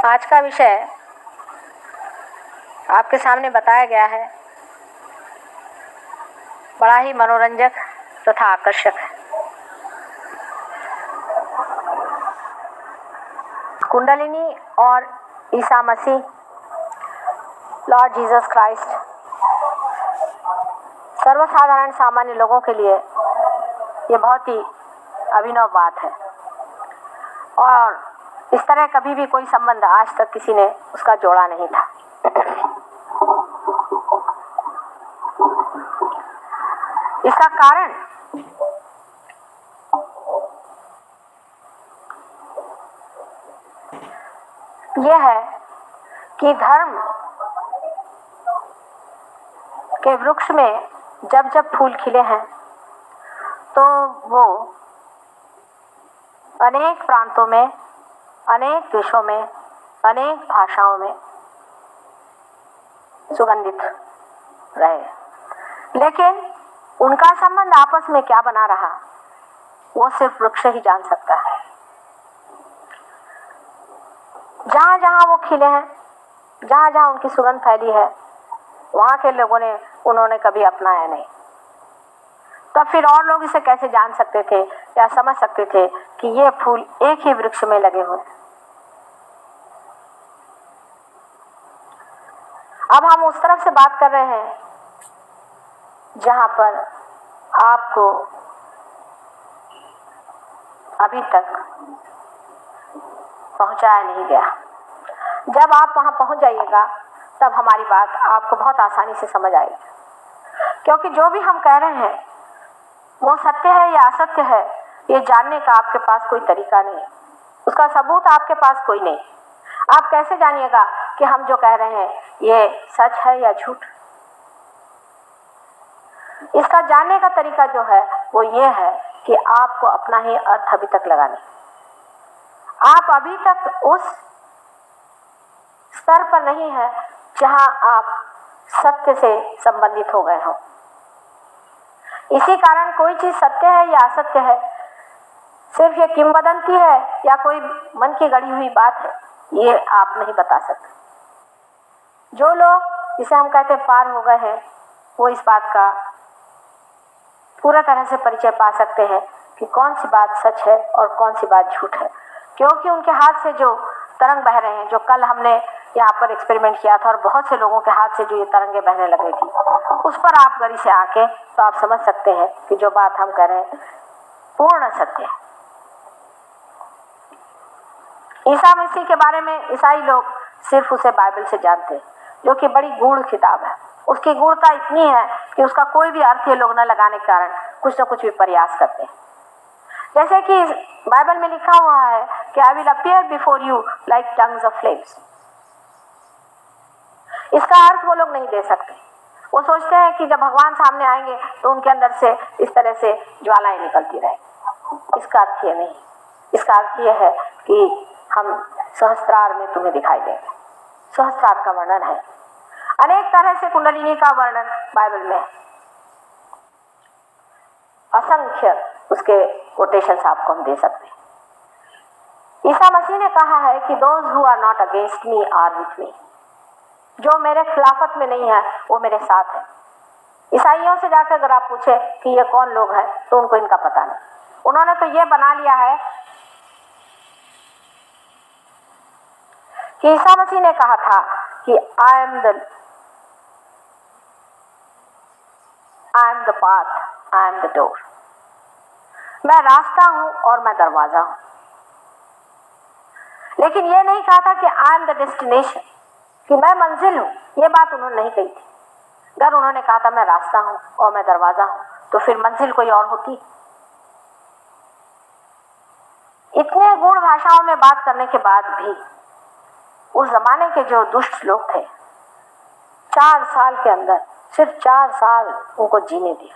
आज का विषय आपके सामने बताया गया है, बड़ा ही मनोरंजक तथा आकर्षक है। कुंडलिनी और Isa Masih, Lord Jesus Christ, सर्वसाधारण सामान्य लोगों के लिए ये बहुत ही अभिनव बात है और इस तरह कभी भी कोई संबंध आज तक किसी ने उसका जोड़ा नहीं था। इसका कारण यह है कि धर्म के वृक्ष में जब जब फूल खिले हैं तो वो अनेक प्रांतों में, अनेक देशों में, अनेक भाषाओं में सुगंधित रहे, लेकिन उनका संबंध आपस में क्या बना रहा वो सिर्फ वृक्ष ही जान सकता है। जहां जहां वो खिले हैं, जहां जहां उनकी सुगंध फैली है, वहां के लोगों ने उन्होंने कभी अपनाया नहीं। तब फिर और लोग इसे कैसे जान सकते थे या समझ सकते थे कि ये फूल एक ही वृक्ष में लगे हुए हैं। अब हम उस तरफ से बात कर रहे हैं जहां पर आपको अभी तक पहुंचाया नहीं गया। जब आप वहां पहुंच जाइएगा तब हमारी बात आपको बहुत आसानी से समझ आएगी, क्योंकि जो भी हम कह रहे हैं वो सत्य है या असत्य है ये जानने का आपके पास कोई तरीका नहीं, उसका सबूत आपके पास कोई नहीं। आप कैसे जानिएगा कि हम जो कह रहे हैं ये सच है या झूठ? इसका जानने का तरीका जो है वो ये है कि आपको अपना ही अर्थ अभी तक लगाना। आप अभी तक उस स्तर पर नहीं है जहां आप सत्य से संबंधित हो गए हो। इसी कारण कोई चीज सत्य है या असत्य है, सिर्फ ये किंवदंती है या कोई मन की गढ़ी हुई बात है, ये आप नहीं बता सकते। जो लोग जिसे हम कहते हैं पार हो गए हैं, वो इस बात का पूरा तरह से परिचय पा सकते हैं कि कौन सी बात सच है और कौन सी बात झूठ है, क्योंकि उनके हाथ से जो तरंग बह रहे हैं, जो कल हमने यहाँ पर एक्सपेरिमेंट किया था और बहुत से लोगों के हाथ से जो ये तरंगे बहने लग गई थी, उस पर आप गरी से आके तो आप समझ सकते हैं कि जो बात हम कह रहे हैं पूर्ण सत्य है। ईसा मसीह के बारे में ईसाई लोग सिर्फ उसे बाइबल से जानते हैं, जो कि बड़ी गूढ़ किताब है। उसकी गूढ़ता इतनी है कि उसका कोई भी अर्थ ये लोग न लगाने के कारण कुछ न कुछ भी प्रयास करते हैं। जैसे कि बाइबल में लिखा हुआ है कि I will appear before you like tongues of flames. इसका अर्थ वो लोग नहीं दे सकते। वो सोचते हैं कि जब भगवान सामने आएंगे तो उनके अंदर से इस तरह से ज्वालाएं निकलती रहेंगी। इसका अर्थ ये नहीं। इसका अर्थ ये है कि हम सहस्त्रार में तुम्हें दिखाई देंगे। सहस्त्रार का वर्णन है, अनेक तरह से कुंडलिनी का वर्णन बाइबल में है, असंख्य उसके कोटेशंस आपको हम दे सकते हैं। ईसा मसीह ने कहा है कि those who are not against me are with me. जो मेरे खिलाफत में नहीं है वो मेरे साथ है। ईसाइयों से जाकर अगर आप पूछे कि ये कौन लोग हैं तो उनको इनका पता नहीं। उन्होंने तो ये बना लिया है कि ईसा मसीह ने कहा था कि I am the path, I am the door. मैं रास्ता हूं और मैं दरवाजा हूं। लेकिन ये नहीं कहा था कि आई एम द डेस्टिनेशन, कि मैं मंजिल हूं। ये बात उन्होंने नहीं कही थी। अगर उन्होंने कहा था मैं रास्ता हूं और मैं दरवाजा हूं तो फिर मंजिल कोई और होती। इतने गूढ़ भाषाओं में बात करने के बाद भी उस जमाने के जो दुष्ट लोग थे, 4 साल के अंदर, सिर्फ 4 साल उनको जीने दिया।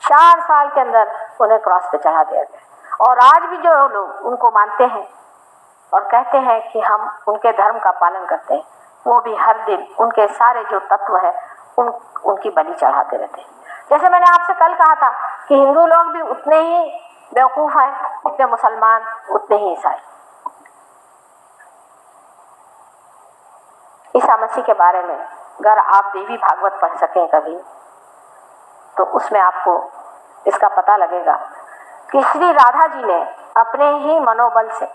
4 साल के अंदर उन्हें क्रॉस पे चढ़ा दिया गया। और आज भी जो लोग उनको मानते हैं और कहते हैं कि हम उनके धर्म का पालन करते हैं, वो भी हर दिन उनके सारे जो तत्व है उनकी बलि चढ़ाते रहते हैं। जैसे मैंने आपसे कल कहा था कि हिंदू लोग भी उतने ही बेवकूफ हैं, उतने मुसलमान, उतने ही ईसाई। ईसा मसीह के बारे में अगर आप देवी भागवत पढ़ सकें कभी, तो उसमें आपको इसका पता लगेगा कि श्री राधा जी ने अपने ही मनोबल से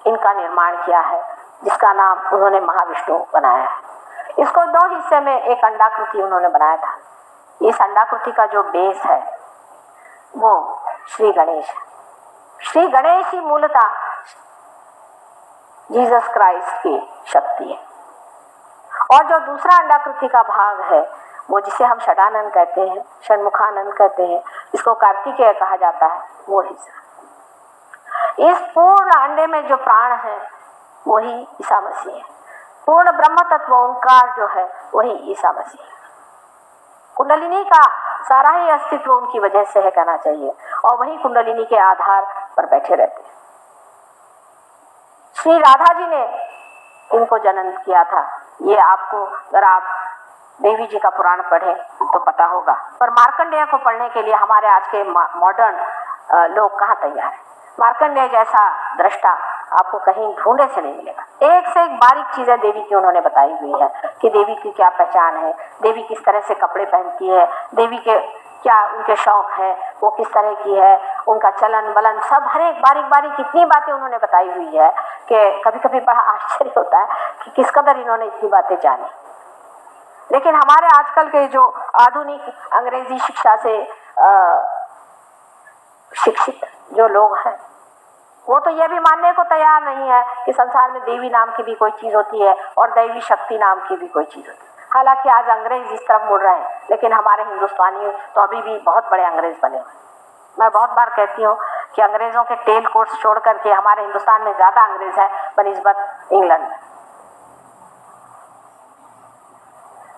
इनका निर्माण किया है, जिसका नाम उन्होंने महाविष्णु बनाया है। इसको 2 हिस्से में एक अंडाकृति उन्होंने बनाया था। इस अंडाकृति का जो बेस है वो श्री गणेश है। श्री गणेश ही मूलतः जीसस क्राइस्ट की शक्ति है। और जो दूसरा अंडाकृति का भाग है, वो जिसे हम षडानंद कहते हैं, षण्मुखानंद कहते हैं, इसको कार्तिकेय कहा जाता है, वो हिस्सा। इस पूर्ण अंडे में जो प्राण है वही ईसा मसीह है। पूर्ण ब्रह्म तत्व ओंकार जो है वही ईसा मसीह है। कुंडलिनी का सारा ही अस्तित्व उनकी वजह से है कहना चाहिए, और वही कुंडलिनी के आधार पर बैठे रहते हैं। श्री राधा जी ने इनको जन्म किया था। ये आपको अगर आप देवी जी का पुराण पढ़ें तो पता होगा। पर मार्कंडेय को पढ़ने के लिए हमारे आज के मॉडर्न लोग कहाँ तैयार हैं। मार्कंडेय जैसा दृष्टा आपको कहीं ढूंढे से नहीं मिलेगा। एक से एक बारीक चीजें देवी की उन्होंने बताई हुई है कि देवी की क्या पहचान है, देवी किस तरह से कपड़े पहनती है, देवी के क्या उनके शौक है, वो किस तरह की है, उनका चलन बलन सब हर एक बारीक बारीक इतनी बातें उन्होंने बताई हुई है कि कभी कभी बड़ा आश्चर्य होता है कि किस कदर इन्होंने इतनी बातें जानी। लेकिन हमारे आजकल के जो आधुनिक अंग्रेजी शिक्षा से शिक्षित जो लोग हैं, वो तो ये भी मानने को तैयार नहीं है कि संसार में देवी नाम की भी कोई चीज होती है और दैवी शक्ति नाम की भी कोई चीज होती है। हालांकि आज अंग्रेज इस तरफ मुड़ रहे हैं, लेकिन हमारे हिंदुस्तानी तो अभी भी बहुत बड़े अंग्रेज बने हुए। मैं बहुत बार कहती हूँ कि अंग्रेजों के टेल कोर्स छोड़ करके हमारे हिंदुस्तान में ज्यादा अंग्रेज है बनिस्बत इंग्लैंड में।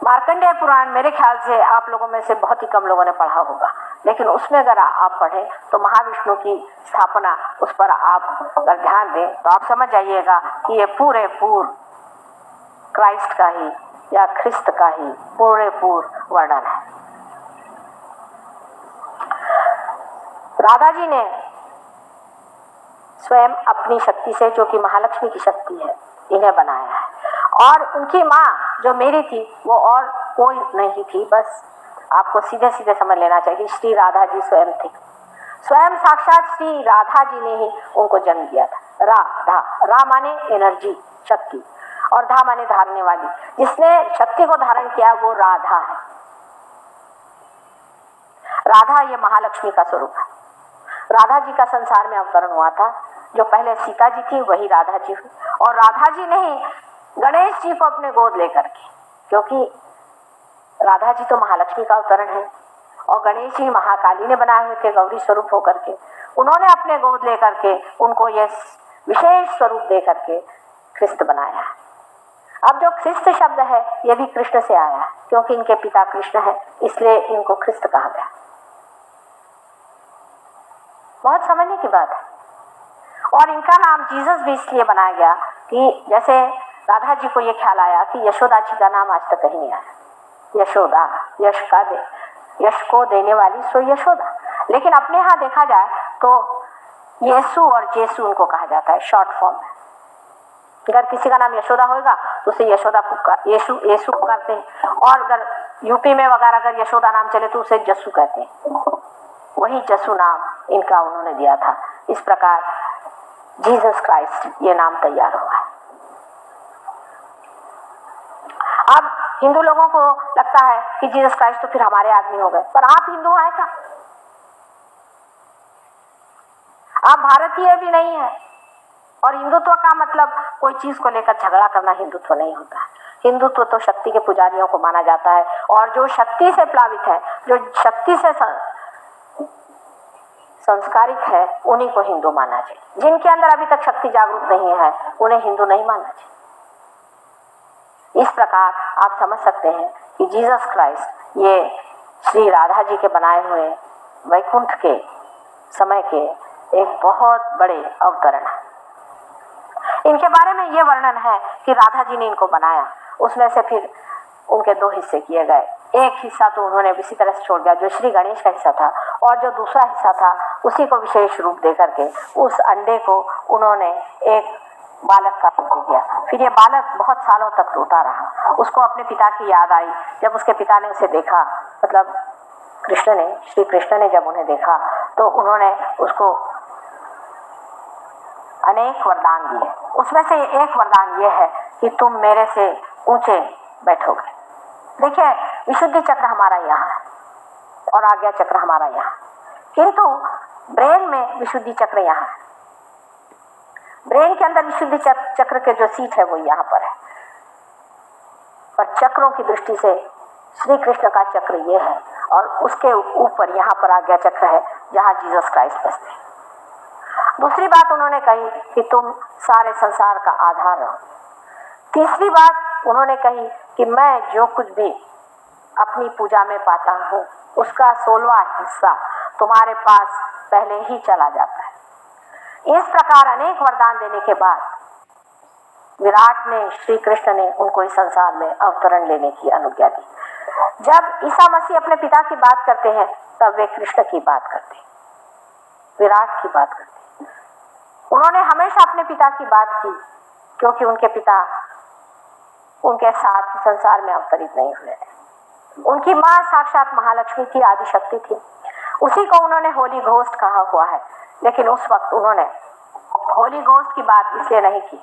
मार्कंडेय पुराण मेरे ख्याल से आप लोगों में से बहुत ही कम लोगों ने पढ़ा होगा, लेकिन उसमें अगर आप पढ़ें तो महाविष्णु की स्थापना उस पर आप अगर ध्यान दें तो आप समझ जाइएगा कि ये पूरे क्राइस्ट का ही या ख्रिस्त का ही पूरे वर्णन है। राधा जी ने स्वयं अपनी शक्ति से, जो कि महालक्ष्मी की शक्ति है, इन्हें बनाया है। और उनकी माँ जो मेरी थी वो और कोई नहीं थी, बस आपको सीधे सीधे समझ लेना चाहिए, श्री राधा जी स्वयं थी। स्वयं साक्षात श्री राधा जी ने ही उनको जन्म दिया था। रा माने एनर्जी, शक्ति, और धा माने धारने वाली। जिसने शक्ति को धारण किया वो राधा है। राधा ये महालक्ष्मी का स्वरूप है। राधा जी का संसार में अवतरण हुआ था। जो पहले सीता जी थी वही राधा जी हुई, और राधा जी ने ही गणेश जी को अपने गोद लेकर के, क्योंकि राधा जी तो महालक्ष्मी का अवतरण है और गणेश जी महाकाली ने बनाए हुए थे गौरी स्वरूप होकर के। उन्होंने अपने गोद लेकर के उनको ये विशेष स्वरूप दे करके ख्रिस्त बनाया। अब जो ख्रिस्त शब्द है ये भी कृष्ण से आया है, क्योंकि इनके पिता कृष्ण है, इसलिए इनको ख्रिस्त कहा गया। बहुत समझने की बात है। और इनका नाम जीसस भी इसलिए बनाया गया कि जैसे राधा जी को ये ख्याल आया कि यशोदा जी का नाम आज तक कहीं नहीं आया। यशोदा, यश को देने वाली सो यशोदा। लेकिन अपने यहाँ देखा जाए तो येसु और जेसु उनको कहा जाता है शॉर्ट फॉर्म में। अगर किसी का नाम यशोदा होगा तो उसे यशोदा येसु पुकारते हैं, और अगर यूपी में वगैरह अगर यशोदा नाम चले तो उसे जस्सू कहते हैं। वही जस्सू नाम इनका उन्होंने दिया था। इस प्रकार जीसस क्राइस्ट ये नाम तैयार हुआ है। अब हिंदू लोगों को लगता है कि जीसस क्राइस्ट तो फिर हमारे आदमी हो गए, पर आप हिंदू हैं क्या? आप भारतीय भी नहीं है। और हिंदुत्व का मतलब कोई चीज को लेकर झगड़ा करना हिंदुत्व नहीं होता है। हिंदुत्व तो शक्ति के पुजारियों को माना जाता है, और जो शक्ति से प्लावित है, जो शक्ति से संस्कारित है, उन्हीं को हिंदू मानना चाहिए। जिनके अंदर अभी तक शक्ति जागरूक नहीं है उन्हें हिंदू नहीं मानना चाहिए। इस प्रकार आप समझ सकते हैं कि जीसस क्राइस्ट ये श्री राधा जी के बनाए हुए वैकुंठ के समय के एक बहुत बड़े अवतरण है। इनके बारे में ये वर्णन है कि राधा जी ने इनको बनाया। उसमें से फिर उनके 2 हिस्से किए गए। एक हिस्सा तो उन्होंने इसी तरह से छोड़ दिया जो श्री गणेश का हिस्सा था, और जो दूसरा हिस्सा था उसी को विशेष रूप दे करके उस अंडे को उन्होंने एक बालक का रूप ले गया। फिर ये बालक बहुत सालों तक रोता रहा। उसको अपने पिता की याद आई। जब उसके पिता ने उसे देखा, मतलब श्री कृष्ण ने जब उन्हें देखा तो उन्होंने उसको अनेक वरदान दिए। उसमें से एक वरदान ये है कि तुम मेरे से ऊंचे बैठोगे। देखिए, विशुद्धि चक्र हमारा यहाँ है और आज्ञा चक्र हमारा यहाँ, किंतु ब्रेन में विशुद्धि चक्र यहाँ है। ब्रेन के अंदर विशुद्धि चक्र के जो सीट है वो यहाँ पर है, पर चक्रों की दृष्टि से श्री कृष्ण का चक्र ये है और उसके ऊपर यहाँ पर आज्ञा चक्र है जहाँ जीसस क्राइस्ट बसते हैं। दूसरी बात उन्होंने कही कि तुम सारे संसार का आधार हो। तीसरी बात उन्होंने कही कि मैं जो कुछ भी अपनी पूजा में पाता हूँ उसका 16वां हिस्सा तुम्हारे पास पहले ही चला जाता है। इस प्रकार अनेक वरदान देने के बाद विराट ने, श्री कृष्ण ने उनको इस संसार में अवतरण लेने की अनुज्ञा दी। जब ईसा मसीह अपने पिता की बात करते हैं तब वे कृष्ण की बात करते हैं, विराट की बात करते हैं। उन्होंने हमेशा अपने पिता की बात की क्योंकि उनके पिता उनके साथ संसार में अवतरित नहीं हुए थे। उनकी माँ साक्षात महालक्ष्मी थी, आदिशक्ति थी। उसी को उन्होंने होली घोस्ट कहा हुआ है, लेकिन उस वक्त उन्होंने होली घोस्ट की बात इसलिए नहीं की,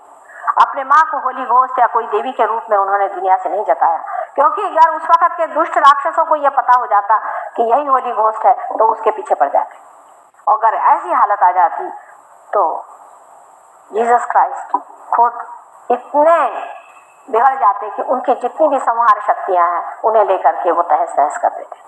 अपने माँ को होली घोस्ट या कोई देवी के रूप में उन्होंने दुनिया से नहीं जताया, क्योंकि अगर उस वक्त के दुष्ट राक्षसों को यह पता हो जाता कि यही होली घोस्ट है तो उसके पीछे पड़ जाते। अगर ऐसी हालत आ जाती तो जीसस क्राइस्ट खुद इतने बिगड़ जाते कि उनकी जितनी भी संहार शक्तियां हैं उन्हें लेकर के वो तहस नहस कर देते।